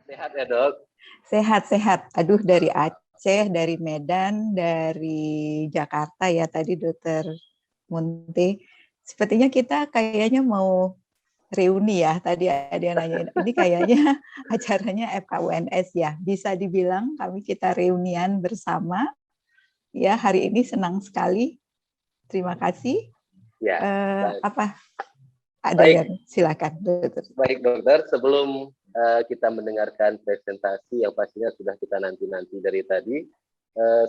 Sehat ya dok? Sehat-sehat. Aduh, dari Aceh, dari Medan, dari Jakarta ya tadi Dokter Munte. Sepertinya kita kayaknya mau reuni ya. Tadi ada yang nanyain. Ini kayaknya acaranya FKUNS ya. Bisa dibilang kami kita reunian bersama. Ya, hari ini senang sekali. Terima kasih. Ya. Apa ada Baik. yang silakan dokter. Baik dokter, sebelum kita mendengarkan presentasi yang pastinya sudah kita nanti-nanti dari tadi,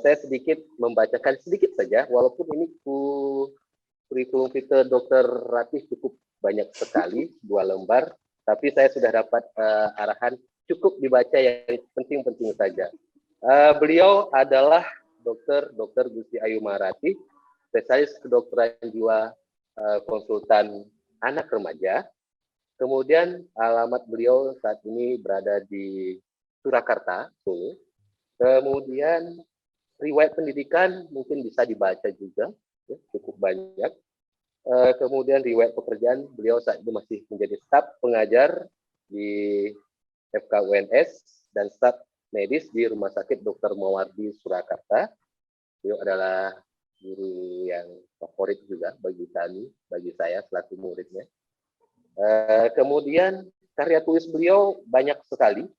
saya sedikit membacakan sedikit saja, walaupun ini kurikulum vitae Dokter Ratih cukup banyak sekali, 2 lembar, tapi saya sudah dapat arahan cukup dibaca yang penting-penting saja. Beliau adalah Dr. Gusti Ayu Maharati, spesialis kedokteran jiwa, konsultan anak remaja. Kemudian alamat beliau saat ini berada di Surakarta, Solo. Kemudian riwayat pendidikan mungkin bisa dibaca juga, ya, cukup banyak. Kemudian riwayat pekerjaan, beliau saat itu masih menjadi staf pengajar di FKUNS dan staf medis di Rumah Sakit Dr. Mawardi Surakarta. Beliau adalah guru yang favorit juga bagi kami, bagi saya selaku muridnya. Kemudian karya tulis beliau banyak sekali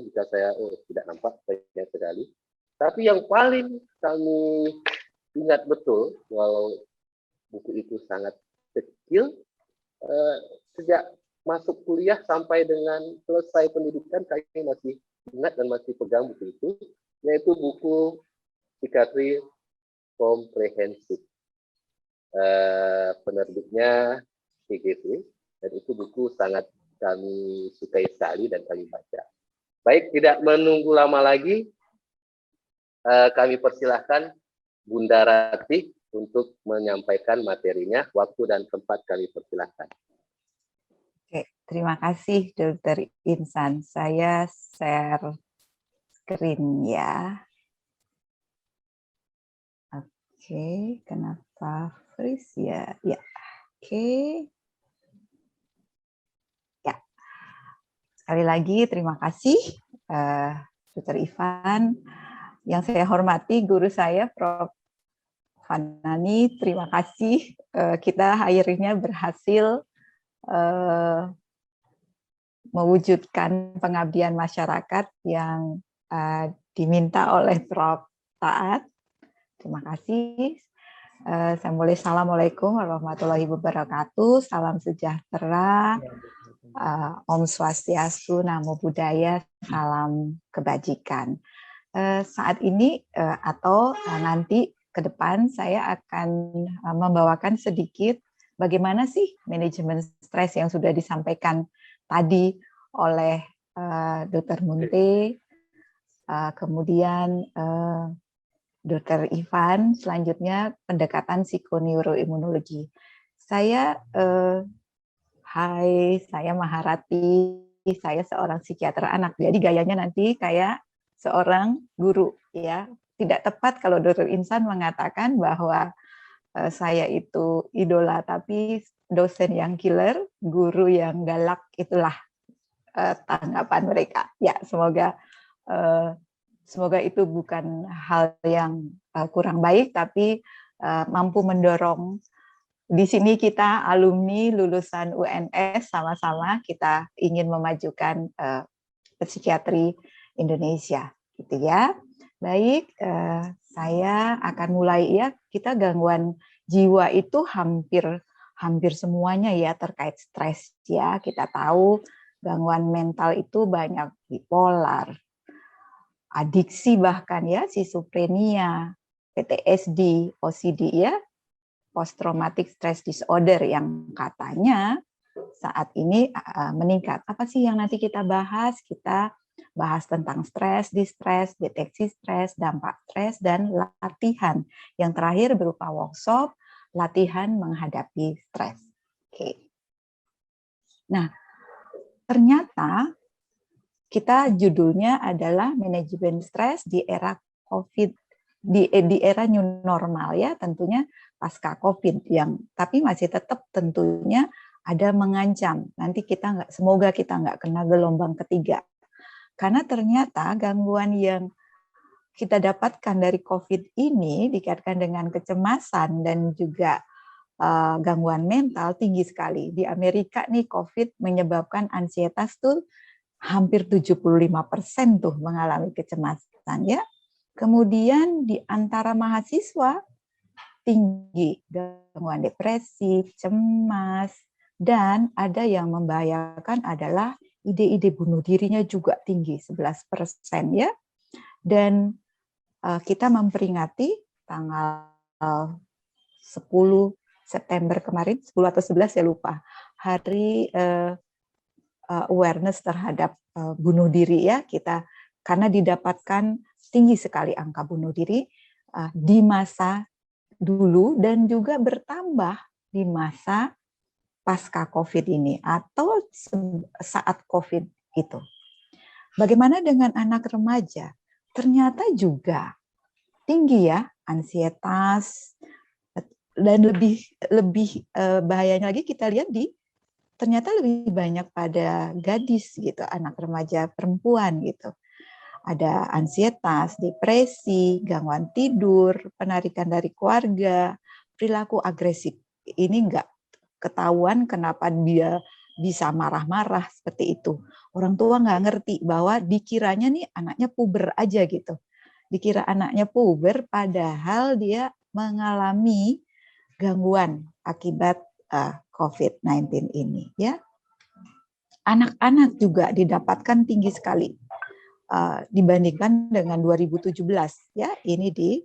jika saya tidak nampak banyak sekali. Tapi yang paling kami ingat betul, walau buku itu sangat kecil, sejak masuk kuliah sampai dengan selesai pendidikan, kami masih ingat dan masih pegang buku itu, yaitu buku Psikiatri Komprehensif. Penerbitnya PGV, dan itu buku sangat kami sukai sekali dan kami baca. Baik, tidak menunggu lama lagi, kami persilahkan Bunda Ratih untuk menyampaikan materinya. Waktu dan tempat kami persilahkan. Oke, terima kasih Dokter Insan. Saya share screen ya. Oke, kenapa freeze ya? Ya, oke. Sekali lagi terima kasih Dr. Ivan. Yang saya hormati guru saya Prof. Fanani, terima kasih kita akhirnya berhasil mewujudkan pengabdian masyarakat yang diminta oleh Prof. Taat. Terima kasih. Saya mulai. Assalamualaikum warahmatullahi wabarakatuh. Salam sejahtera. Om Swastiastu, Namo Buddhaya, salam kebajikan. Saat ini atau nanti ke depan saya akan membawakan sedikit bagaimana sih manajemen stres yang sudah disampaikan tadi oleh Dr. Munte, kemudian Dr. Ivan, selanjutnya pendekatan psikoneuroimunologi. Saya Hai, saya Maharati, saya seorang psikiater anak. Jadi gayanya nanti kayak seorang guru, ya. Tidak tepat kalau Dr. Insan mengatakan bahwa saya itu idola, tapi dosen yang killer, guru yang galak, itulah tanggapan mereka. Ya, semoga itu bukan hal yang kurang baik, tapi mampu mendorong. Di sini kita alumni lulusan UNS, sama-sama kita ingin memajukan psikiatri Indonesia, gitu ya. Baik, saya akan mulai ya. Kita gangguan jiwa itu hampir semuanya ya terkait stres ya. Kita tahu gangguan mental itu banyak bipolar, adiksi bahkan ya, schizophrenia, PTSD, OCD ya. Post traumatic stress disorder yang katanya saat ini meningkat. Apa sih yang nanti kita bahas? Kita bahas tentang stres, distres, deteksi stres, dampak stres, dan latihan. Yang terakhir berupa workshop, latihan menghadapi stres. Oke. Nah, ternyata kita judulnya adalah manajemen stres di era COVID, di era new normal ya, tentunya pasca COVID yang tapi masih tetap tentunya ada mengancam. Nanti kita semoga kita nggak kena gelombang ketiga Karena ternyata gangguan yang kita dapatkan dari COVID ini dikaitkan dengan kecemasan dan juga gangguan mental tinggi sekali. Di Amerika nih COVID menyebabkan ansietas tuh hampir 75% tuh mengalami kecemasan ya. Kemudian di antara mahasiswa tinggi gangguan depresi, cemas, dan ada yang membahayakan adalah ide-ide bunuh dirinya juga tinggi 11% ya. Dan kita memperingati tanggal 10 September kemarin, 10 atau 11 saya lupa, hari awareness terhadap bunuh diri ya kita, karena didapatkan tinggi sekali angka bunuh diri di masa dulu dan juga bertambah di masa pasca COVID ini atau saat COVID itu. Bagaimana dengan anak remaja? Ternyata juga tinggi ya ansietas, dan lebih bahayanya lagi kita lihat ternyata lebih banyak pada gadis gitu, anak remaja perempuan gitu. Ada ansietas, depresi, gangguan tidur, penarikan dari keluarga, perilaku agresif. Ini enggak ketahuan kenapa dia bisa marah-marah seperti itu. Orang tua nggak ngerti bahwa dikiranya nih anaknya puber aja gitu. Dikira anaknya puber padahal dia mengalami gangguan akibat COVID-19 ini ya. Anak-anak juga didapatkan tinggi sekali dibandingkan dengan 2017 ya, ini di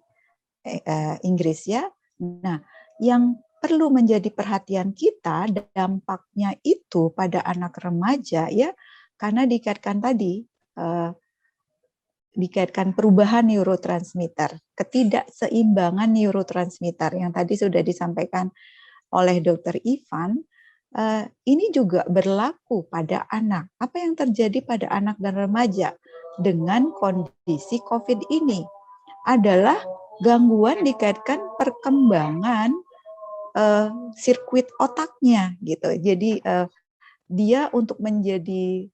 Inggris ya. Nah, yang perlu menjadi perhatian kita dampaknya itu pada anak remaja ya, karena dikaitkan tadi dikaitkan perubahan neurotransmitter, ketidakseimbangan neurotransmitter yang tadi sudah disampaikan oleh Dr. Ivan. Ini juga berlaku pada anak. Apa yang terjadi pada anak dan remaja dengan kondisi COVID ini adalah gangguan dikaitkan perkembangan sirkuit otaknya gitu. Jadi dia untuk menjadi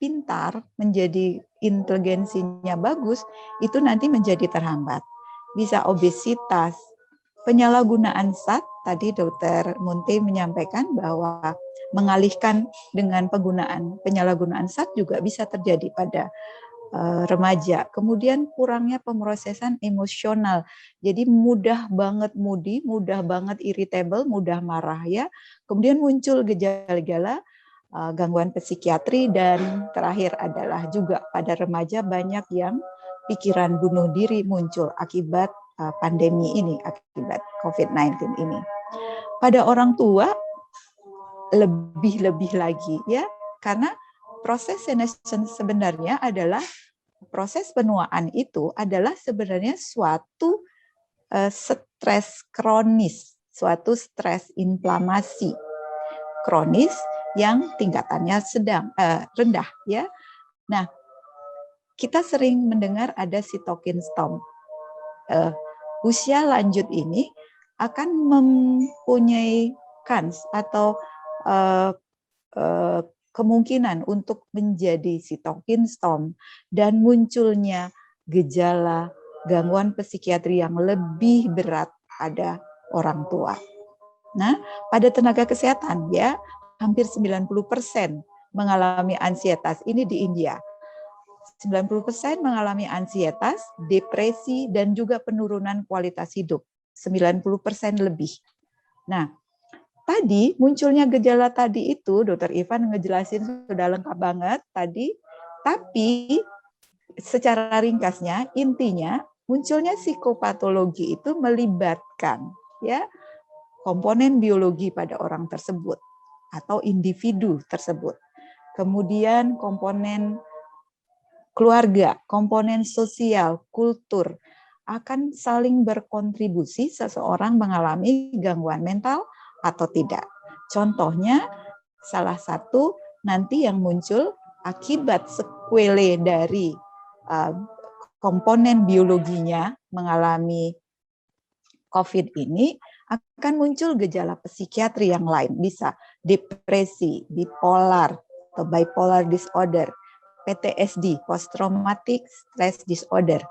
pintar, menjadi inteligensinya bagus, itu nanti menjadi terhambat. Bisa obesitas, penyalahgunaan zat, tadi Dr. Munti menyampaikan bahwa mengalihkan dengan penyalahgunaan zat juga bisa terjadi pada remaja. Kemudian kurangnya pemrosesan emosional. Jadi mudah banget moody, mudah banget irritable, mudah marah ya. Kemudian muncul gejala-gejala gangguan psikiatri dan terakhir adalah juga pada remaja banyak yang pikiran bunuh diri muncul akibat pandemi ini, akibat COVID-19 ini. Pada orang tua lebih-lebih lagi ya, karena proses senescence sebenarnya adalah proses penuaan itu adalah sebenarnya suatu stres kronis, suatu stres inflamasi kronis yang tingkatannya sedang rendah ya. Nah, kita sering mendengar ada cytokine storm. Usia lanjut ini akan mempunyai kans atau kemungkinan untuk menjadi cytokine storm dan munculnya gejala gangguan psikiatri yang lebih berat pada orang tua. Nah, pada tenaga kesehatan ya, hampir 90% mengalami ansietas. Ini di India. 90% mengalami ansietas, depresi, dan juga penurunan kualitas hidup. 90% lebih. Nah, tadi munculnya gejala tadi itu, Dr. Ivan ngejelasin sudah lengkap banget tadi, tapi secara ringkasnya, intinya munculnya psikopatologi itu melibatkan ya komponen biologi pada orang tersebut atau individu tersebut. Kemudian komponen keluarga, komponen sosial, kultur akan saling berkontribusi seseorang mengalami gangguan mental atau tidak. Contohnya salah satu nanti yang muncul akibat sequelae dari komponen biologinya mengalami COVID ini akan muncul gejala psikiatri yang lain, bisa depresi, bipolar, atau bipolar disorder, PTSD, Post Traumatic Stress Disorder,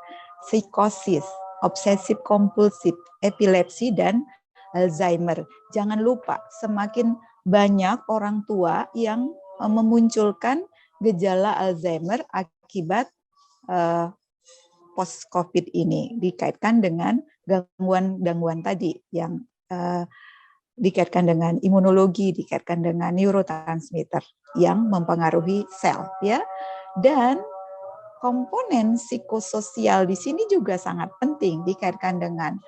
psikosis, obsesif kompulsif, epilepsi, dan Alzheimer. Jangan lupa, semakin banyak orang tua yang memunculkan gejala Alzheimer akibat post-COVID ini, dikaitkan dengan gangguan-gangguan tadi yang dikaitkan dengan imunologi, dikaitkan dengan neurotransmitter yang mempengaruhi sel, ya. Dan komponen psikososial di sini juga sangat penting, dikaitkan dengan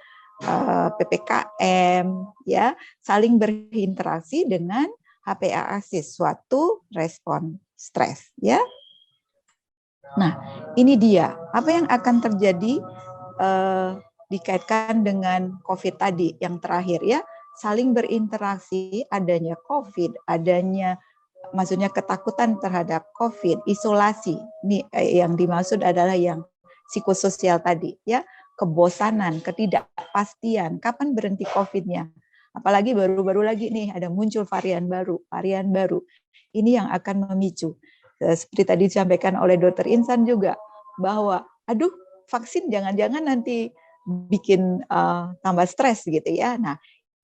PPKM, ya, saling berinteraksi dengan HPA-ASIS, suatu respon stres, ya. Nah, ini dia apa yang akan terjadi dikaitkan dengan COVID tadi yang terakhir, ya, saling berinteraksi, adanya COVID, adanya maksudnya ketakutan terhadap COVID, isolasi. Ini yang dimaksud adalah yang psikososial tadi, ya, kebosanan, ketidakpastian, kapan berhenti COVID-nya. Apalagi baru-baru lagi nih ada muncul varian baru. Ini yang akan memicu. Seperti tadi disampaikan oleh Dr. Insan juga, bahwa aduh, vaksin jangan-jangan nanti bikin tambah stres gitu ya. Nah,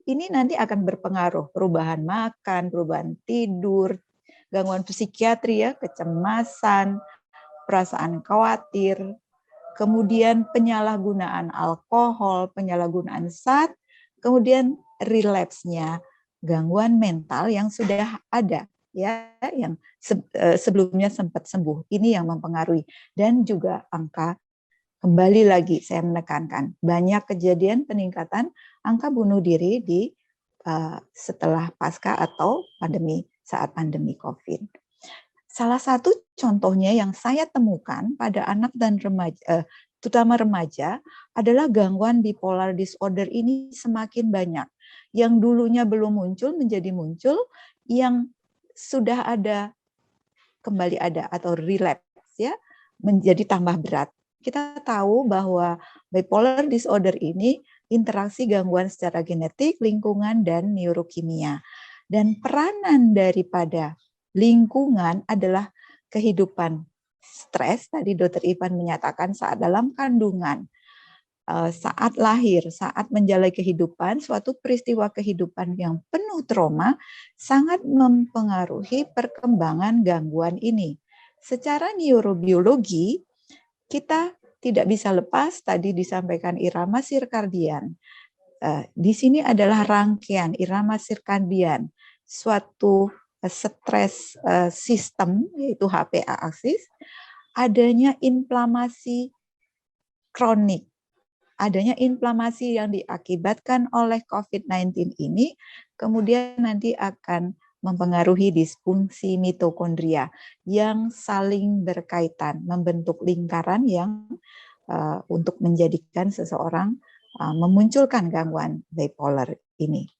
ini nanti akan berpengaruh, perubahan makan, perubahan tidur, gangguan psikiatri ya, kecemasan, perasaan khawatir, kemudian penyalahgunaan alkohol, penyalahgunaan zat, kemudian relapse-nya, gangguan mental yang sudah ada, ya, yang sebelumnya sempat sembuh. Ini yang mempengaruhi. Dan juga angka, kembali lagi saya menekankan, banyak kejadian peningkatan angka bunuh diri di setelah pasca atau pandemi, saat pandemi COVID. Salah satu contohnya yang saya temukan pada anak dan remaja, terutama remaja, adalah gangguan bipolar disorder ini semakin banyak. Yang dulunya belum muncul menjadi muncul, yang sudah ada kembali ada atau relapse, ya, menjadi tambah berat. Kita tahu bahwa bipolar disorder ini interaksi gangguan secara genetik, lingkungan, dan neurokimia. Dan peranan daripada lingkungan adalah kehidupan stres. Tadi Dr. Ivan menyatakan saat dalam kandungan, saat lahir, saat menjalani kehidupan, suatu peristiwa kehidupan yang penuh trauma sangat mempengaruhi perkembangan gangguan ini. Secara neurobiologi, kita tidak bisa lepas tadi disampaikan irama sirkadian. Di sini adalah rangkaian irama sirkadian, suatu stres sistem, yaitu HPA-ASIS, adanya inflamasi kronik, adanya inflamasi yang diakibatkan oleh COVID-19 ini, kemudian nanti akan mempengaruhi disfungsi mitokondria yang saling berkaitan, membentuk lingkaran yang untuk menjadikan seseorang memunculkan gangguan bipolar ini.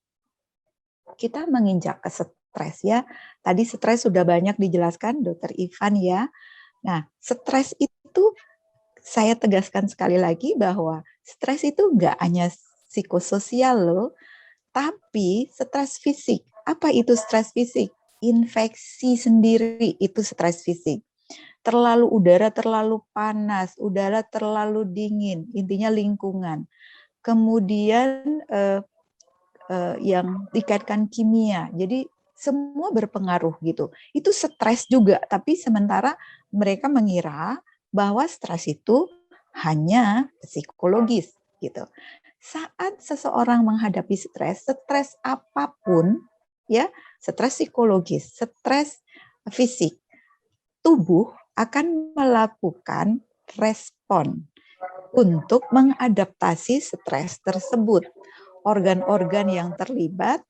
Kita menginjak ke stres, ya. Tadi stres sudah banyak dijelaskan Dr. Ivan, ya. Nah, stres itu saya tegaskan sekali lagi bahwa stres itu enggak hanya psikososial loh, tapi stres fisik. Apa itu stres fisik? Infeksi sendiri itu stres fisik. Udara terlalu panas, udara terlalu dingin, intinya lingkungan. Kemudian yang dikaitkan kimia. Jadi semua berpengaruh gitu. Itu stres juga, tapi sementara mereka mengira bahwa stres itu hanya psikologis gitu. Saat seseorang menghadapi stres apapun, ya, stres psikologis, stres fisik, tubuh akan melakukan respon untuk mengadaptasi stres tersebut. Organ-organ yang terlibat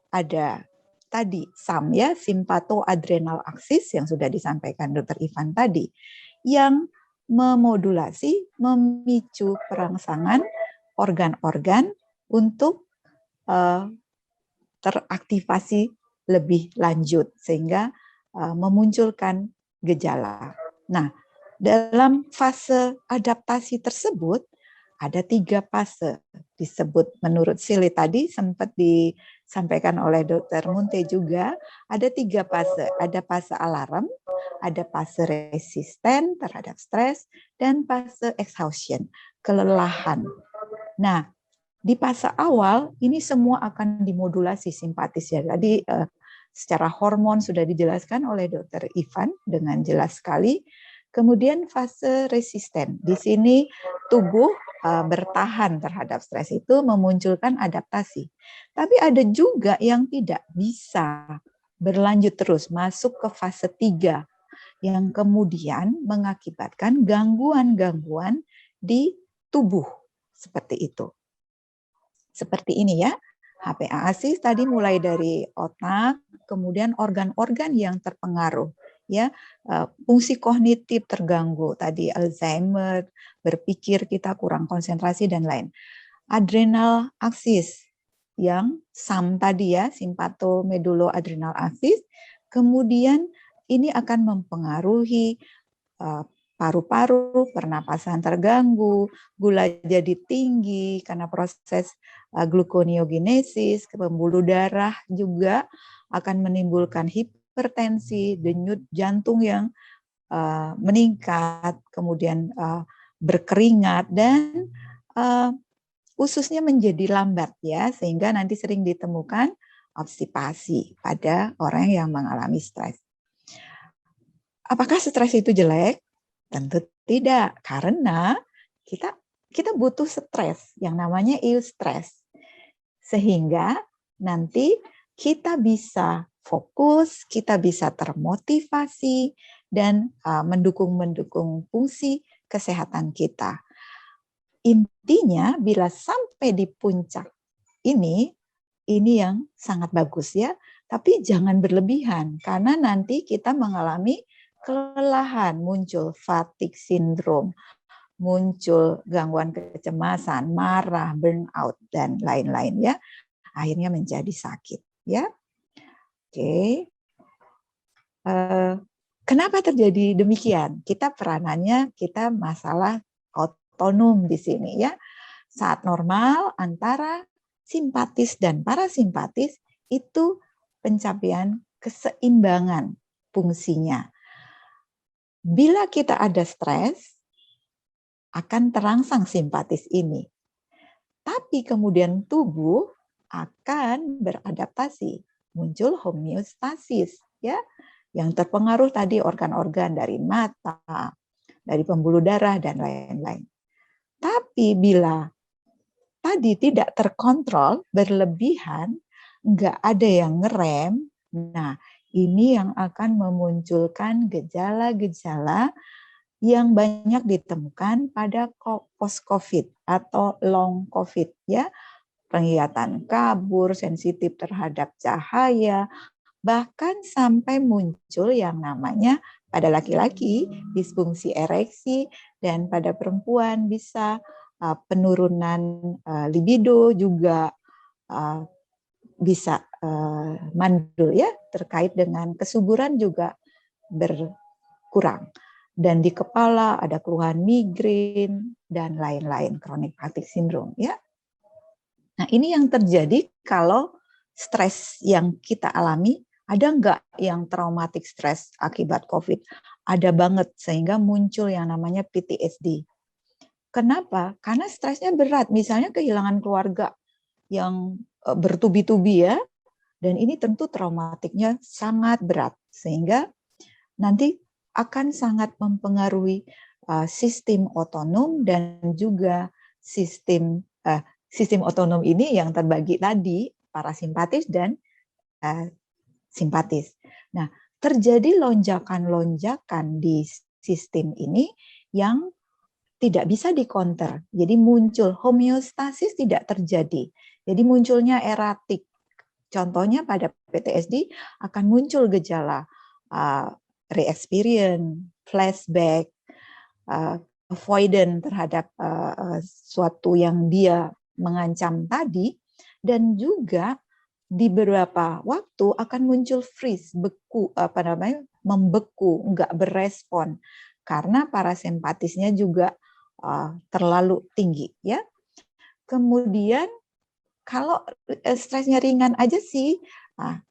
ada tadi SAM, ya, simpatoadrenal aksis yang sudah disampaikan Dr. Ivan tadi, yang memodulasi, memicu perangsangan organ-organ untuk teraktivasi lebih lanjut sehingga memunculkan gejala. Nah, dalam fase adaptasi tersebut ada 3 fase disebut menurut Sili tadi sempat disampaikan oleh Dr. Munte juga, ada 3 fase. Ada fase alarm, ada fase resisten terhadap stres, dan fase exhaustion, kelelahan. Nah, di fase awal ini semua akan dimodulasi simpatis ya. Tadi secara hormon sudah dijelaskan oleh Dr. Ivan dengan jelas sekali. Kemudian fase resisten. Di sini tubuh bertahan terhadap stres itu memunculkan adaptasi. Tapi ada juga yang tidak bisa berlanjut terus masuk ke fase 3 yang kemudian mengakibatkan gangguan-gangguan di tubuh seperti itu. Seperti ini ya, HPA-ASIS tadi mulai dari otak, kemudian organ-organ yang terpengaruh, ya, fungsi kognitif terganggu, tadi Alzheimer, berpikir kita kurang konsentrasi dan lain. Adrenal aksis yang SAM tadi ya, simpatomeduloadrenal aksis, kemudian ini akan mempengaruhi paru-paru, pernapasan terganggu, gula jadi tinggi karena proses gluconeogenesis, pembuluh darah juga akan menimbulkan hipertensi, denyut jantung yang meningkat, kemudian berkeringat, dan ususnya menjadi lambat ya, sehingga nanti sering ditemukan obstipasi pada orang yang mengalami stres. Apakah stres itu jelek? Tentu tidak, karena kita butuh stres yang namanya eustress, sehingga nanti kita bisa fokus, kita bisa termotivasi dan mendukung fungsi kesehatan kita. Intinya bila sampai di puncak ini yang sangat bagus ya, tapi jangan berlebihan karena nanti kita mengalami kelelahan, muncul fatigue syndrome, muncul gangguan kecemasan, marah, burnout, dan lain-lain ya. Akhirnya menjadi sakit ya. Oke. Kenapa terjadi demikian? Kita peranannya masalah otonom di sini ya. Saat normal antara simpatis dan parasimpatis itu pencapaian keseimbangan fungsinya. Bila kita ada stres, akan terangsang simpatis ini. Tapi kemudian tubuh akan beradaptasi, muncul homeostasis ya, yang terpengaruh tadi organ-organ dari mata, dari pembuluh darah dan lain-lain. Tapi bila tadi tidak terkontrol, berlebihan, nggak ada yang ngerem, nah ini yang akan memunculkan gejala-gejala yang banyak ditemukan pada post-COVID atau long COVID ya, penglihatan kabur, sensitif terhadap cahaya, bahkan sampai muncul yang namanya pada laki-laki disfungsi ereksi dan pada perempuan bisa penurunan libido juga bisa mandul ya, terkait dengan kesuburan juga berkurang. Dan di kepala ada keluhan migrain dan lain-lain, chronic fatigue syndrome ya. Nah, ini yang terjadi kalau stres yang kita alami, ada nggak yang traumatic stress akibat COVID? Ada banget, sehingga muncul yang namanya PTSD. Kenapa? Karena stresnya berat, misalnya kehilangan keluarga yang bertubi-tubi ya, dan ini tentu traumatiknya sangat berat, sehingga nanti akan sangat mempengaruhi sistem otonom dan juga sistem otonom ini yang terbagi tadi, parasimpatis dan simpatis. Nah, terjadi lonjakan-lonjakan di sistem ini yang tidak bisa dikonter. Jadi muncul homeostasis tidak terjadi. Jadi munculnya eratik. Contohnya pada PTSD akan muncul gejala re-experience, flashback, avoidant terhadap suatu yang dia mengancam tadi, dan juga di beberapa waktu akan muncul freeze, beku, membeku, enggak berespon karena parasimpatisnya juga terlalu tinggi ya. Kemudian kalau stresnya ringan aja sih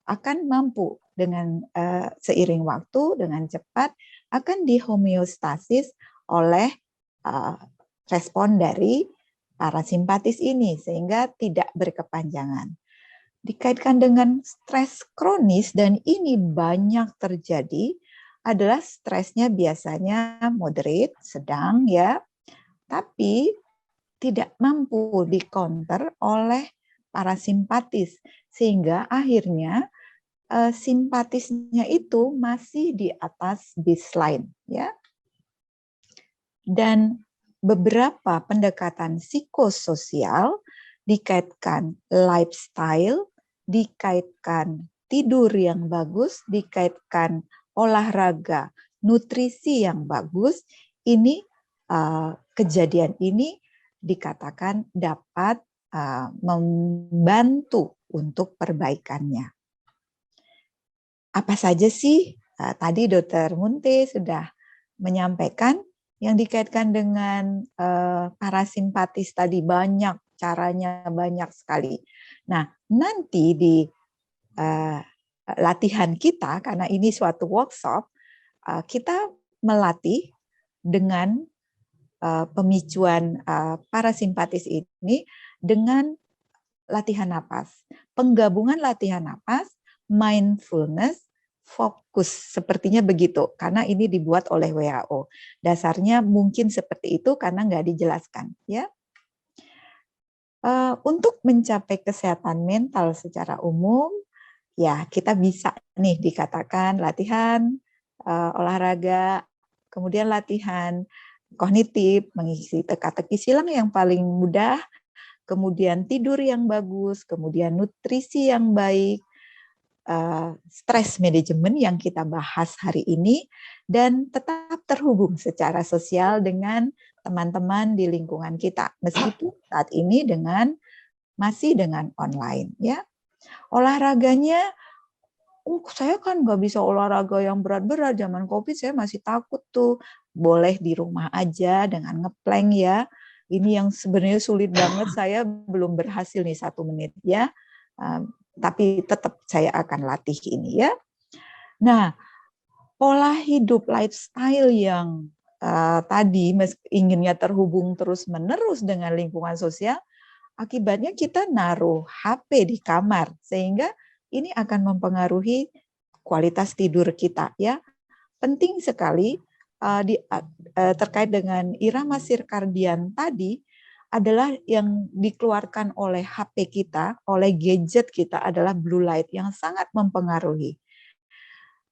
akan mampu dengan seiring waktu dengan cepat akan dihomeostasis oleh respon dari parasimpatis ini sehingga tidak berkepanjangan. Dikaitkan dengan stres kronis dan ini banyak terjadi adalah stresnya biasanya moderate, sedang ya, tapi tidak mampu dikonter oleh parasimpatis sehingga akhirnya simpatisnya itu masih di atas baseline ya. Dan beberapa pendekatan psikososial dikaitkan lifestyle, dikaitkan tidur yang bagus, dikaitkan olahraga, nutrisi yang bagus. Ini kejadian ini dikatakan dapat membantu untuk perbaikannya. Apa saja sih? Tadi Dr. Munte sudah menyampaikan yang dikaitkan dengan parasimpatis tadi banyak caranya, banyak sekali. Nah, nanti di latihan kita, karena ini suatu workshop, kita melatih dengan pemicuan parasimpatis ini dengan latihan napas. Penggabungan latihan napas, mindfulness, fokus, sepertinya begitu, karena ini dibuat oleh WHO. Dasarnya mungkin seperti itu karena nggak dijelaskan. Ya, untuk mencapai kesehatan mental secara umum, ya kita bisa nih dikatakan latihan olahraga, kemudian latihan kognitif, mengisi teka-teki silang yang paling mudah, kemudian tidur yang bagus, kemudian nutrisi yang baik, stress management yang kita bahas hari ini, dan tetap terhubung secara sosial dengan teman-teman di lingkungan kita, meskipun saat ini masih dengan online. Ya, olahraganya, saya kan nggak bisa olahraga yang berat-berat, zaman COVID saya masih takut tuh. Boleh di rumah aja dengan ngeplank ya. Ini yang sebenarnya sulit banget, saya belum berhasil nih 1 menit ya. Tapi tetap saya akan latih ini ya. Nah, pola hidup lifestyle yang tadi inginnya terhubung terus-menerus dengan lingkungan sosial, akibatnya kita naruh HP di kamar, sehingga ini akan mempengaruhi kualitas tidur kita ya. Penting sekali terkait dengan irama sirkadian tadi adalah yang dikeluarkan oleh HP kita, oleh gadget kita adalah blue light yang sangat mempengaruhi.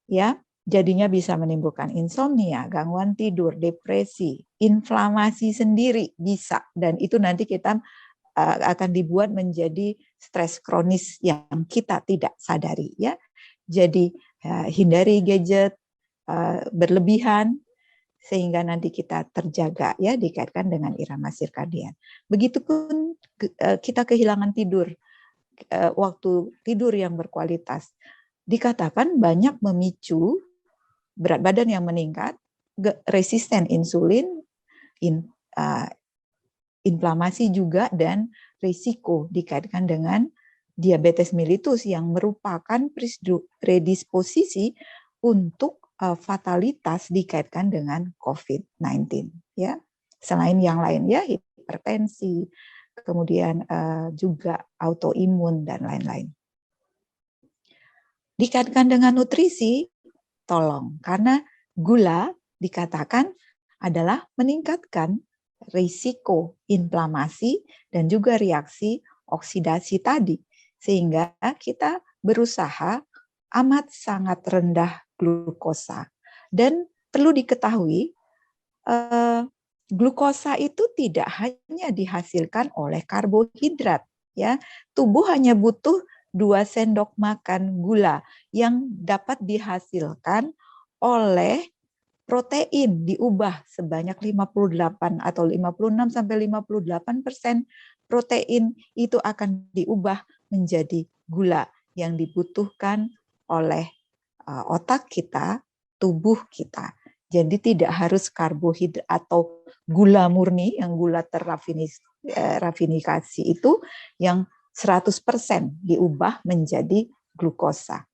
Ya, jadinya bisa menimbulkan insomnia, gangguan tidur, depresi, inflamasi sendiri bisa, dan itu nanti kita akan dibuat menjadi stres kronis yang kita tidak sadari ya. Jadi hindari gadget berlebihan sehingga nanti kita terjaga ya, dikaitkan dengan irama sirkadian. Begitupun kita kehilangan tidur, waktu tidur yang berkualitas. Dikatakan banyak memicu berat badan yang meningkat, resisten insulin, inflamasi juga, dan risiko dikaitkan dengan diabetes mellitus yang merupakan predisposisi untuk fatalitas dikaitkan dengan COVID-19 ya. Selain yang lain ya, hipertensi, kemudian juga autoimun dan lain-lain. Dikaitkan dengan nutrisi, tolong, karena gula dikatakan adalah meningkatkan risiko inflamasi dan juga reaksi oksidasi tadi, sehingga kita berusaha amat sangat rendah glukosa. Dan perlu diketahui, glukosa itu tidak hanya dihasilkan oleh karbohidrat, ya. Tubuh hanya butuh 2 sendok makan gula yang dapat dihasilkan oleh protein, diubah sebanyak 58 atau 56 sampai 58% protein itu akan diubah menjadi gula yang dibutuhkan oleh otak kita, tubuh kita. Jadi tidak harus karbohidrat atau gula murni yang gula terrafinikasi itu yang 100% diubah menjadi glukosa.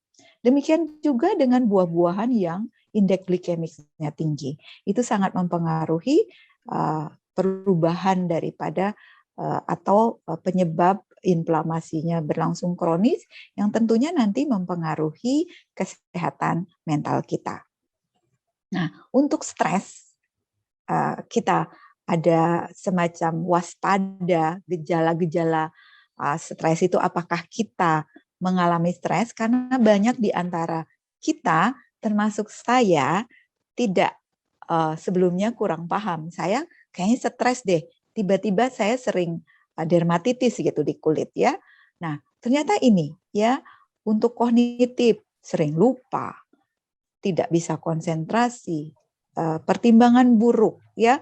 Demikian juga dengan buah-buahan yang indeks glikemiknya tinggi. Itu sangat mempengaruhi perubahan daripada atau penyebab inflamasinya berlangsung kronis yang tentunya nanti mempengaruhi kesehatan mental kita. Nah, untuk stres, kita ada semacam waspada gejala-gejala stres itu apakah kita mengalami stres, karena banyak di antara kita, termasuk saya, tidak sebelumnya kurang paham. Saya kayaknya stres deh, tiba-tiba saya sering dermatitis gitu di kulit ya. Nah, ternyata ini ya untuk kognitif sering lupa, tidak bisa konsentrasi, pertimbangan buruk ya,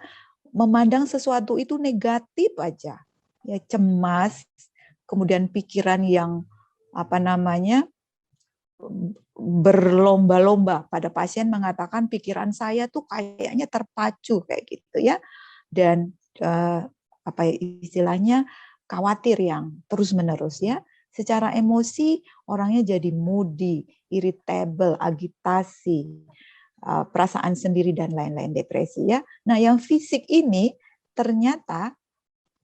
memandang sesuatu itu negatif aja. Ya cemas, kemudian pikiran yang berlomba-lomba. Pada pasien mengatakan pikiran saya tuh kayaknya terpacu kayak gitu ya. Dan istilahnya khawatir yang terus-menerus ya. Secara emosi orangnya jadi moody, irritable, agitasi, perasaan sendiri dan lain-lain, depresi ya. Nah, yang fisik ini ternyata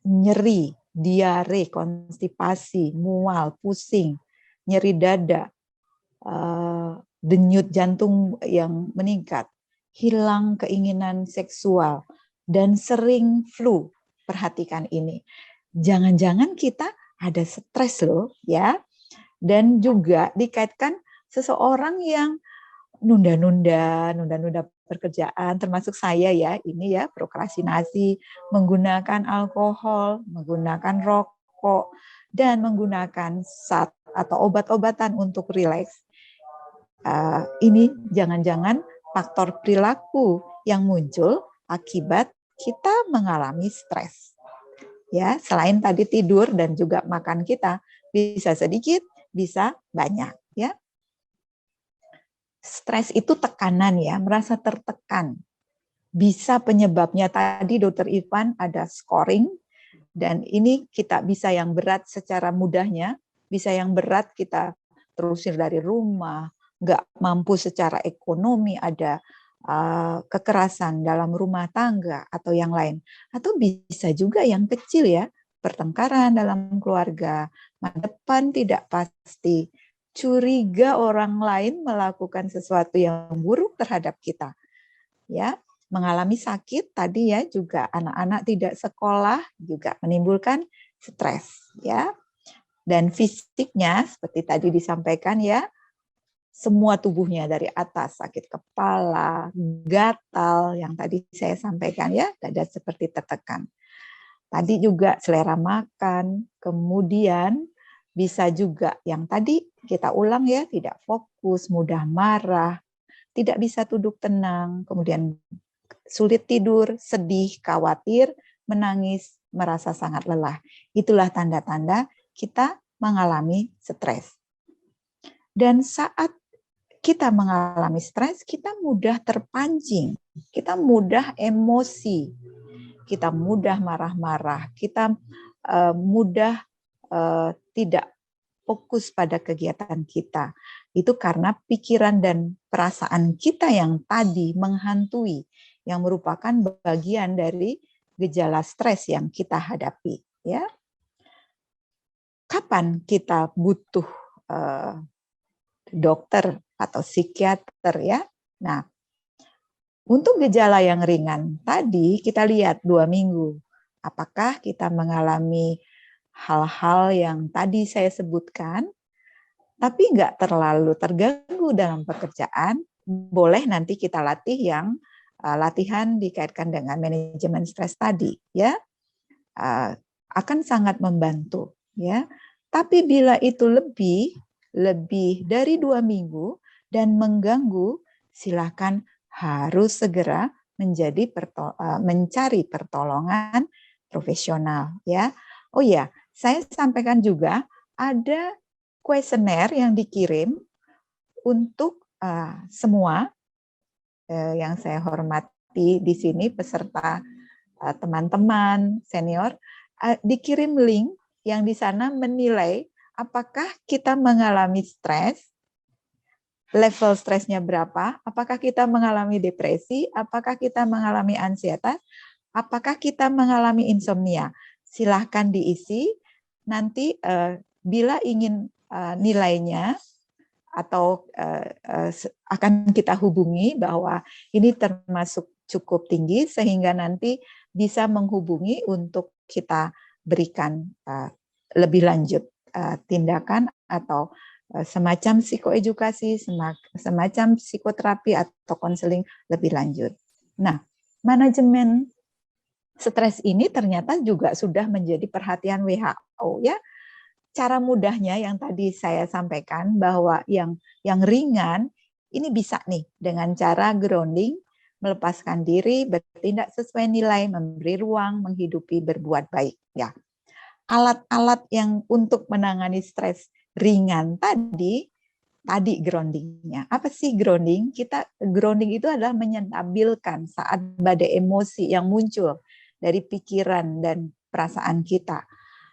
nyeri, diare, konstipasi, mual, pusing, nyeri dada, denyut jantung yang meningkat, hilang keinginan seksual, dan sering flu. Perhatikan ini. Jangan-jangan kita ada stres loh ya. Dan juga dikaitkan seseorang yang nunda-nunda pekerjaan, termasuk saya ya, ini ya prokrastinasi, menggunakan alkohol, menggunakan rokok, dan menggunakan zat atau obat-obatan untuk rileks. Ini jangan-jangan faktor perilaku yang muncul akibat kita mengalami stres. Ya, selain tadi tidur dan juga makan kita bisa sedikit, bisa banyak ya. Stres itu tekanan ya, merasa tertekan. Bisa penyebabnya tadi Dokter Irfan ada scoring, dan ini kita bisa yang berat secara mudahnya, bisa yang berat kita terusir dari rumah, nggak mampu secara ekonomi, ada kekerasan dalam rumah tangga atau yang lain. Atau bisa juga yang kecil ya, pertengkaran dalam keluarga, masa depan tidak pasti, curiga orang lain melakukan sesuatu yang buruk terhadap kita. Ya, mengalami sakit tadi ya, juga anak-anak tidak sekolah juga menimbulkan stres ya. Dan fisiknya seperti tadi disampaikan ya, semua tubuhnya dari atas, sakit kepala, gatal yang tadi saya sampaikan ya, dada seperti tertekan. Tadi juga selera makan, kemudian bisa juga yang tadi kita ulang ya, tidak fokus, mudah marah, tidak bisa duduk tenang, kemudian sulit tidur, sedih, khawatir, menangis, merasa sangat lelah. Itulah tanda-tanda kita mengalami stres. Dan saat kita mengalami stres, kita mudah terpancing, kita mudah emosi, kita mudah marah-marah, kita mudah tidak fokus pada kegiatan kita. Itu karena pikiran dan perasaan kita yang tadi menghantui, yang merupakan bagian dari gejala stres yang kita hadapi. Ya, kapan kita butuh dokter atau psikiater ya? Nah, untuk gejala yang ringan tadi kita lihat 2 minggu. Apakah kita mengalami hal-hal yang tadi saya sebutkan, tapi nggak terlalu terganggu dalam pekerjaan, boleh nanti kita latih yang latihan dikaitkan dengan manajemen stres tadi, ya, akan sangat membantu, ya. Tapi bila itu lebih dari 2 minggu dan mengganggu, silakan harus segera mencari pertolongan profesional, ya. Oh ya, saya sampaikan juga ada kuesioner yang dikirim untuk semua yang saya hormati di sini, peserta teman-teman senior, dikirim link yang di sana menilai apakah kita mengalami stres level stresnya berapa, apakah kita mengalami depresi, apakah kita mengalami ansietas, apakah kita mengalami insomnia. Silahkan diisi, nanti bila ingin nilainya atau akan kita hubungi bahwa ini termasuk cukup tinggi sehingga nanti bisa menghubungi untuk kita berikan lebih lanjut tindakan atau semacam psikoedukasi, semacam psikoterapi atau konseling lebih lanjut. Nah, manajemen stres ini ternyata juga sudah menjadi perhatian WHO ya. Cara mudahnya yang tadi saya sampaikan bahwa yang ringan ini bisa nih dengan cara grounding, melepaskan diri, bertindak sesuai nilai, memberi ruang, menghidupi, berbuat baik ya. Alat-alat yang untuk menangani stres ringan tadi groundingnya. Apa sih grounding? Grounding itu adalah menstabilkan saat badai emosi yang muncul dari pikiran dan perasaan kita.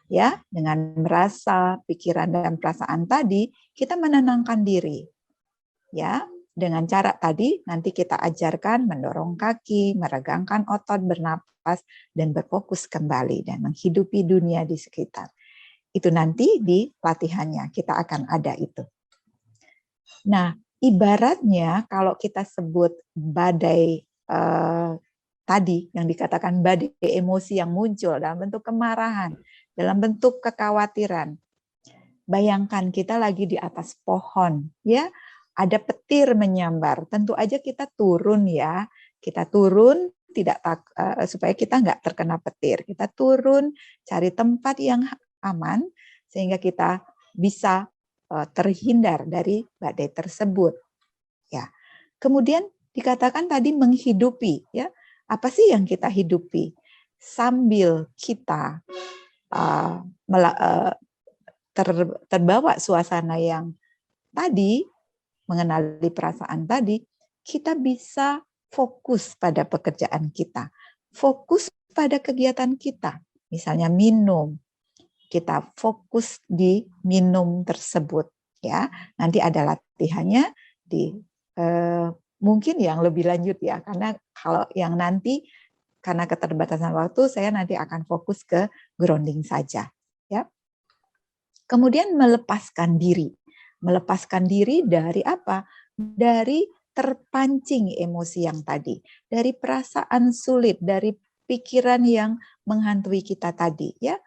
Ya, dengan merasa pikiran dan perasaan tadi, kita menenangkan diri. Ya, dengan cara tadi nanti kita ajarkan mendorong kaki, meregangkan otot, bernapas dan berfokus kembali dan menghidupi dunia di sekitar. Itu nanti di latihannya kita akan ada itu. Nah, ibaratnya kalau kita sebut badai tadi yang dikatakan badai emosi yang muncul dalam bentuk kemarahan, dalam bentuk kekhawatiran. Bayangkan kita lagi di atas pohon, ya, ada petir menyambar. Tentu aja kita turun ya, kita turun supaya kita nggak terkena petir. Kita turun, cari tempat yang aman sehingga kita bisa terhindar dari badai tersebut. Ya, kemudian dikatakan tadi menghidupi, ya, apa sih yang kita hidupi sambil kita terbawa suasana yang tadi, mengenali perasaan tadi, kita bisa fokus pada pekerjaan kita, fokus pada kegiatan kita, misalnya minum, kita fokus di minum tersebut, ya. Nanti ada latihannya di mungkin yang lebih lanjut ya, karena kalau yang nanti karena keterbatasan waktu, saya nanti akan fokus ke grounding saja. Ya. Kemudian melepaskan diri. Melepaskan diri dari apa? Dari terpancing emosi yang tadi. Dari perasaan sulit, dari pikiran yang menghantui kita tadi. Ya.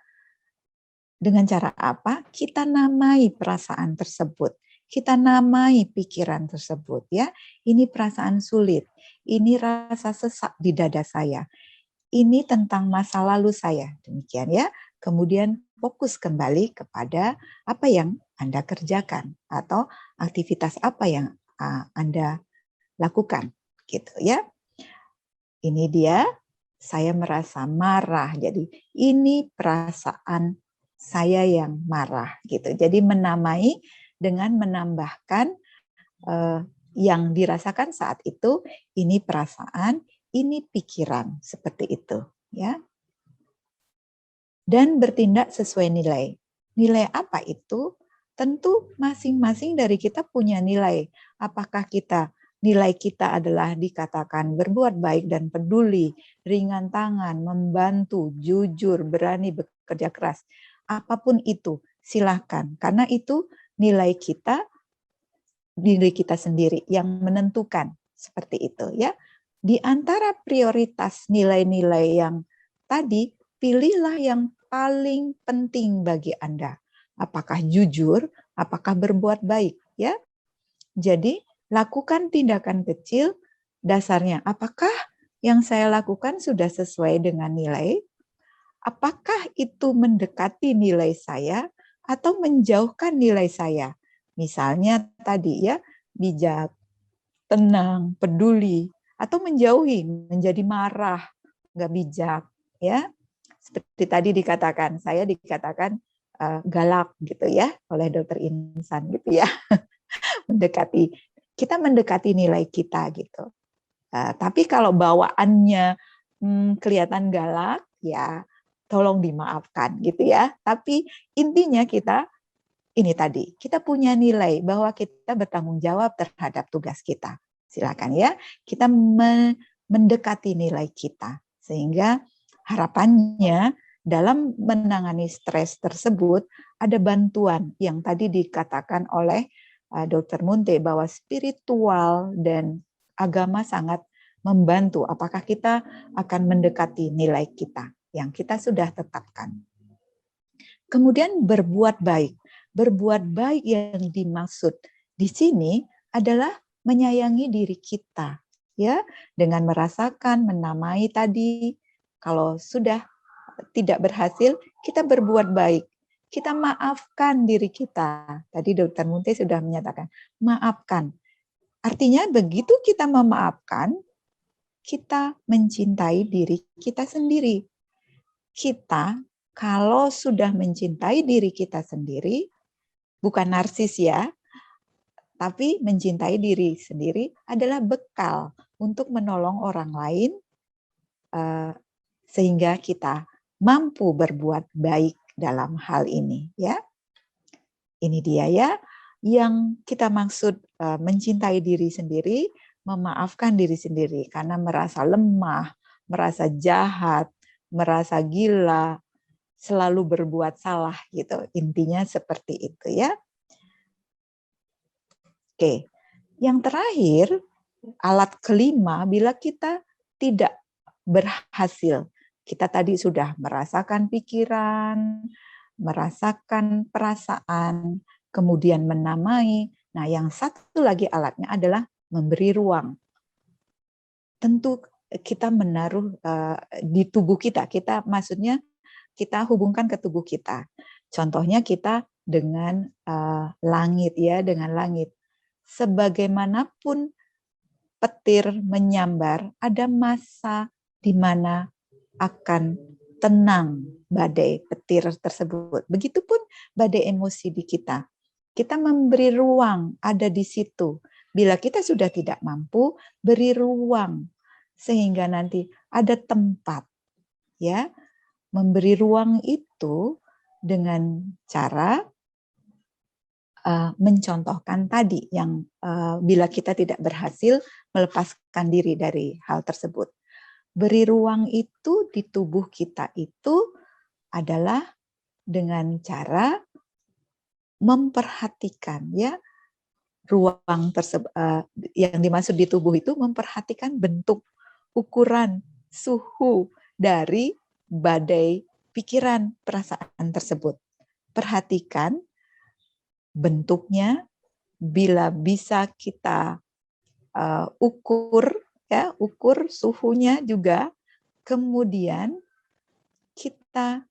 Dengan cara apa? Kita namai perasaan tersebut. Kita namai pikiran tersebut. Ya. Ini perasaan sulit. Ini rasa sesak di dada saya. Ini tentang masa lalu saya, demikian ya. Kemudian fokus kembali kepada apa yang Anda kerjakan atau aktivitas apa yang Anda lakukan, gitu ya. Ini dia, saya merasa marah. Jadi ini perasaan saya yang marah, gitu. Jadi menamai dengan menambahkan yang dirasakan saat itu, ini perasaan, ini pikiran, seperti itu, ya. Dan bertindak sesuai nilai. Nilai apa itu? Tentu masing-masing dari kita punya nilai. Apakah nilai kita adalah dikatakan berbuat baik dan peduli, ringan tangan, membantu, jujur, berani bekerja keras. Apapun itu, silakan. Karena itu nilai kita, diri kita sendiri yang menentukan, seperti itu, ya. Di antara prioritas nilai-nilai yang tadi, pilihlah yang paling penting bagi Anda. Apakah jujur, apakah berbuat baik, ya. Jadi, lakukan tindakan kecil, dasarnya apakah yang saya lakukan sudah sesuai dengan nilai? Apakah itu mendekati nilai saya atau menjauhkan nilai saya? Misalnya tadi ya, bijak, tenang, peduli, atau menjauhi, menjadi marah, nggak bijak, ya. Seperti tadi dikatakan, saya dikatakan galak gitu ya oleh dokter Insan gitu ya. Kita mendekati nilai kita gitu. Tapi kalau bawaannya kelihatan galak, ya tolong dimaafkan gitu ya. Tapi intinya kita ini tadi, kita punya nilai bahwa kita bertanggung jawab terhadap tugas kita. Silakan ya, kita mendekati nilai kita. Sehingga harapannya dalam menangani stres tersebut ada bantuan yang tadi dikatakan oleh Dr. Munte bahwa spiritual dan agama sangat membantu apakah kita akan mendekati nilai kita yang kita sudah tetapkan. Kemudian berbuat baik. Berbuat baik yang dimaksud di sini adalah menyayangi diri kita, ya, dengan merasakan, menamai tadi. Kalau sudah tidak berhasil, kita berbuat baik. Kita maafkan diri kita. Tadi Dr. Munte sudah menyatakan, maafkan. Artinya begitu kita memaafkan, kita mencintai diri kita sendiri. Kita kalau sudah mencintai diri kita sendiri, bukan narsis ya, tapi mencintai diri sendiri adalah bekal untuk menolong orang lain sehingga kita mampu berbuat baik dalam hal ini ya. Ini dia ya yang kita maksud mencintai diri sendiri, memaafkan diri sendiri karena merasa lemah, merasa jahat, merasa gila, selalu berbuat salah gitu. Intinya seperti itu ya. Oke. Yang terakhir, alat kelima bila kita tidak berhasil. Kita tadi sudah merasakan pikiran, merasakan perasaan, kemudian menamai. Nah, yang satu lagi alatnya adalah memberi ruang. Tentu kita menaruh di tubuh kita. Kita maksudnya kita hubungkan ke tubuh kita. Contohnya kita dengan langit ya, dengan langit. Sebagaimanapun petir menyambar, ada masa di mana akan tenang badai petir tersebut. Begitupun badai emosi di kita. Kita memberi ruang ada di situ. Bila kita sudah tidak mampu, beri ruang sehingga nanti ada tempat ya. Memberi ruang itu dengan cara mencontohkan tadi yang bila kita tidak berhasil melepaskan diri dari hal tersebut. Beri ruang itu di tubuh kita itu adalah dengan cara memperhatikan ya ruang tersebut yang dimaksud di tubuh itu memperhatikan bentuk, ukuran, suhu dari badai pikiran perasaan tersebut. Perhatikan bentuknya, bila bisa kita ukur ya, ukur suhunya juga, kemudian kita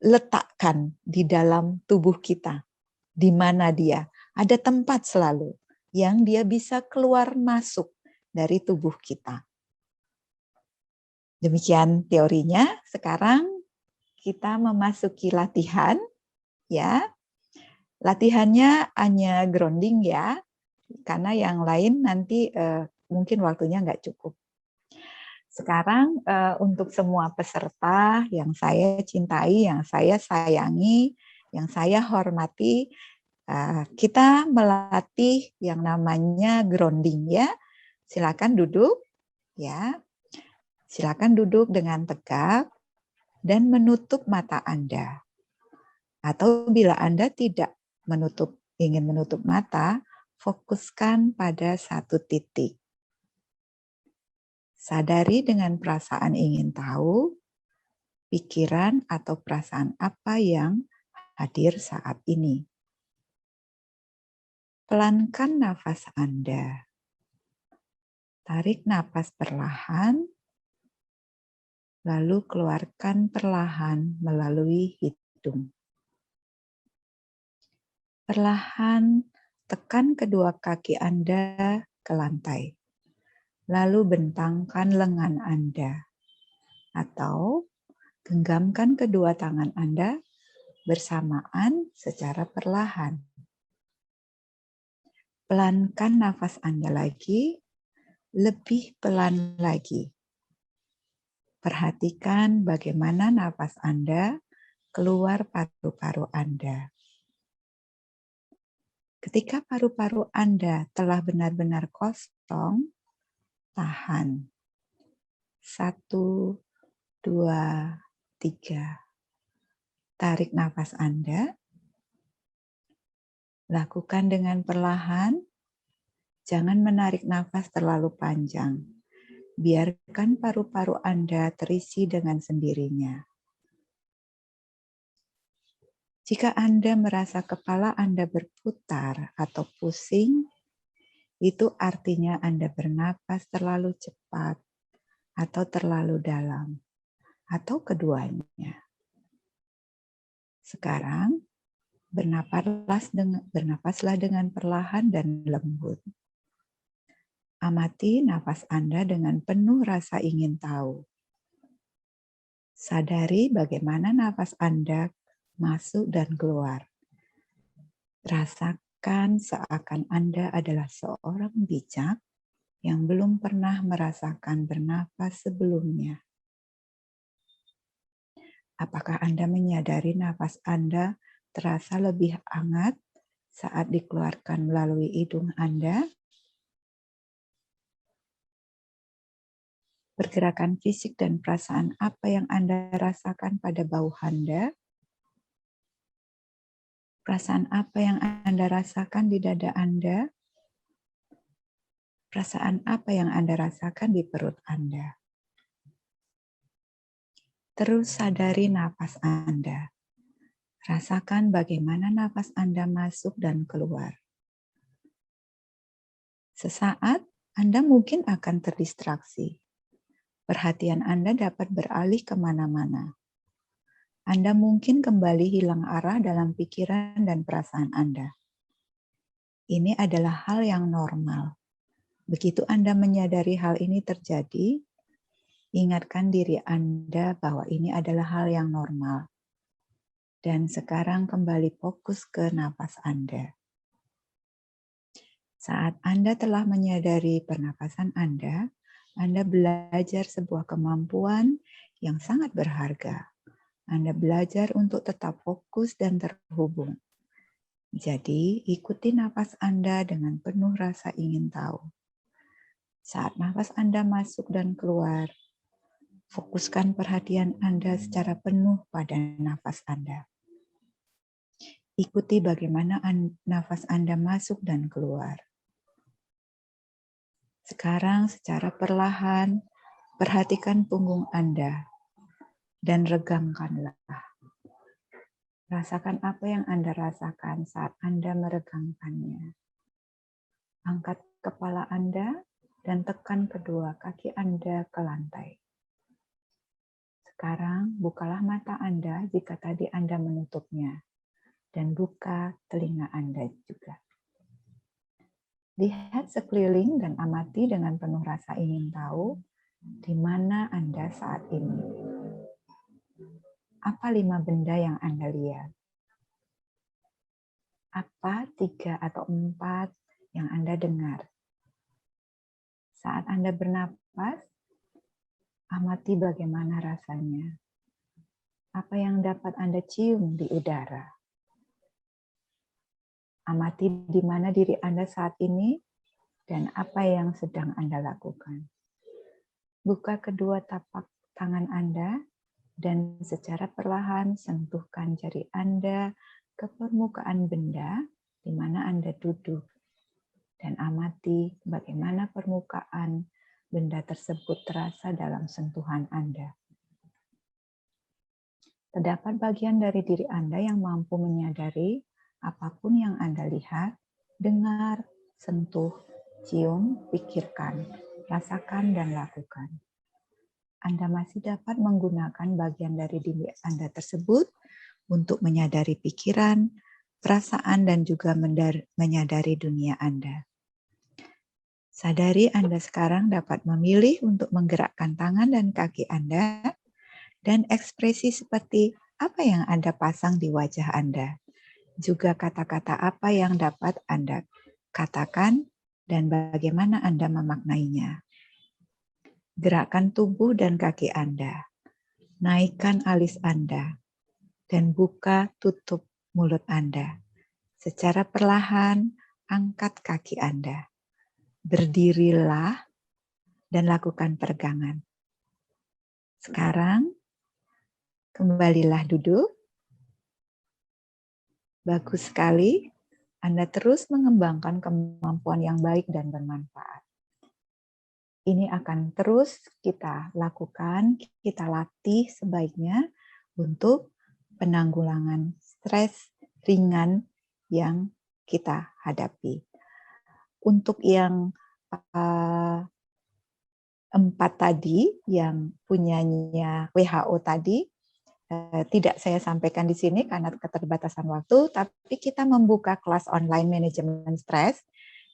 letakkan di dalam tubuh kita. Di mana dia? Ada tempat selalu yang dia bisa keluar masuk dari tubuh kita. Demikian teorinya. Sekarang kita memasuki latihan ya. Latihannya hanya grounding ya, karena yang lain nanti mungkin waktunya nggak cukup. Sekarang untuk semua peserta yang saya cintai, yang saya sayangi, yang saya hormati, kita melatih yang namanya grounding ya. Silakan duduk ya. Silakan duduk dengan tegak dan menutup mata Anda. Atau bila Anda tidak ingin menutup mata, fokuskan pada satu titik. Sadari dengan perasaan ingin tahu, pikiran atau perasaan apa yang hadir saat ini. Pelankan nafas Anda. Tarik nafas perlahan, lalu keluarkan perlahan melalui hidung. Perlahan tekan kedua kaki Anda ke lantai. Lalu bentangkan lengan Anda. Atau genggamkan kedua tangan Anda bersamaan secara perlahan. Pelankan nafas Anda lagi, lebih pelan lagi. Perhatikan bagaimana nafas Anda keluar paru-paru Anda. Ketika paru-paru Anda telah benar-benar kosong, tahan. 1, 2, 3. Tarik nafas Anda. Lakukan dengan perlahan. Jangan menarik nafas terlalu panjang. Biarkan paru-paru Anda terisi dengan sendirinya. Jika Anda merasa kepala Anda berputar atau pusing, itu artinya Anda bernapas terlalu cepat atau terlalu dalam, atau keduanya. Sekarang, bernapaslah dengan perlahan dan lembut. Amati nafas Anda dengan penuh rasa ingin tahu. Sadari bagaimana nafas Anda masuk dan keluar. Rasakan seakan Anda adalah seorang bijak yang belum pernah merasakan bernafas sebelumnya. Apakah Anda menyadari nafas Anda terasa lebih hangat saat dikeluarkan melalui hidung Anda? Pergerakan fisik dan perasaan apa yang Anda rasakan pada bau Anda? Perasaan apa yang Anda rasakan di dada Anda? Perasaan apa yang Anda rasakan di perut Anda? Terus sadari nafas Anda. Rasakan bagaimana nafas Anda masuk dan keluar. Sesaat, Anda mungkin akan terdistraksi. Perhatian Anda dapat beralih kemana-mana. Anda mungkin kembali hilang arah dalam pikiran dan perasaan Anda. Ini adalah hal yang normal. Begitu Anda menyadari hal ini terjadi, ingatkan diri Anda bahwa ini adalah hal yang normal. Dan sekarang kembali fokus ke nafas Anda. Saat Anda telah menyadari pernapasan Anda belajar sebuah kemampuan yang sangat berharga. Anda belajar untuk tetap fokus dan terhubung. Jadi, ikuti nafas Anda dengan penuh rasa ingin tahu. Saat nafas Anda masuk dan keluar, fokuskan perhatian Anda secara penuh pada nafas Anda. Ikuti bagaimana nafas Anda masuk dan keluar. Sekarang secara perlahan, perhatikan punggung Anda dan regangkanlah. Rasakan apa yang Anda rasakan saat Anda meregangkannya. Angkat kepala Anda dan tekan kedua kaki Anda ke lantai. Sekarang bukalah mata Anda jika tadi Anda menutupnya dan buka telinga Anda juga. Lihat sekeliling dan amati dengan penuh rasa ingin tahu di mana Anda saat ini. Apa 5 benda yang Anda lihat? Apa 3 atau 4 yang Anda dengar? Saat Anda bernapas, amati bagaimana rasanya. Apa yang dapat Anda cium di udara? Amati di mana diri Anda saat ini dan apa yang sedang Anda lakukan. Buka kedua tapak tangan Anda dan secara perlahan sentuhkan jari Anda ke permukaan benda di mana Anda duduk dan amati bagaimana permukaan benda tersebut terasa dalam sentuhan Anda. Terdapat bagian dari diri Anda yang mampu menyadari apapun yang Anda lihat, dengar, sentuh, cium, pikirkan, rasakan, dan lakukan. Anda masih dapat menggunakan bagian dari diri Anda tersebut untuk menyadari pikiran, perasaan, dan juga menyadari dunia Anda. Sadari Anda sekarang dapat memilih untuk menggerakkan tangan dan kaki Anda dan ekspresi seperti apa yang Anda pasang di wajah Anda. Juga kata-kata apa yang dapat Anda katakan dan bagaimana Anda memaknainya. Gerakkan tubuh dan kaki Anda. Naikkan alis Anda dan buka tutup mulut Anda. Secara perlahan, angkat kaki Anda. Berdirilah dan lakukan peregangan. Sekarang, kembalilah duduk. Bagus sekali. Anda terus mengembangkan kemampuan yang baik dan bermanfaat. Ini akan terus kita lakukan, kita latih sebaiknya untuk penanggulangan stres ringan yang kita hadapi. Untuk yang 4 tadi, yang punyanya WHO tadi, tidak saya sampaikan di sini karena keterbatasan waktu, tapi kita membuka kelas online manajemen stres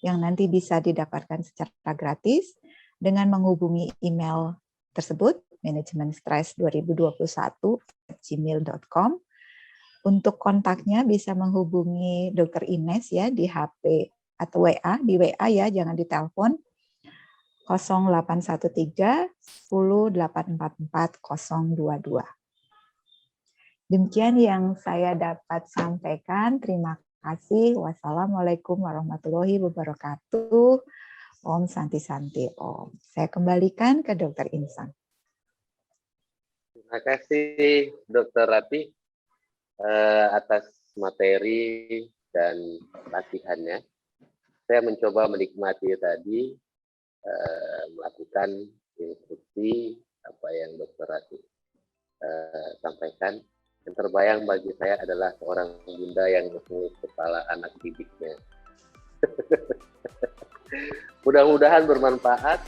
yang nanti bisa didapatkan secara gratis dengan menghubungi email tersebut, manajemenstress2021@gmail.com. Untuk kontaknya bisa menghubungi Dr. Ines ya di HP atau WA, di WA ya, jangan ditelepon, 0813 10 844 022. Demikian yang saya dapat sampaikan. Terima kasih. Wassalamualaikum warahmatullahi wabarakatuh. Om Santi Santi Om. Saya kembalikan ke Dr. Insan. Terima kasih Dr. Ratih atas materi dan latihannya. Saya mencoba menikmati tadi, melakukan instruksi apa yang Dr. Ratih sampaikan. Yang terbayang bagi saya adalah seorang bunda yang menghubungi kepala anak didiknya. Mudah-mudahan bermanfaat.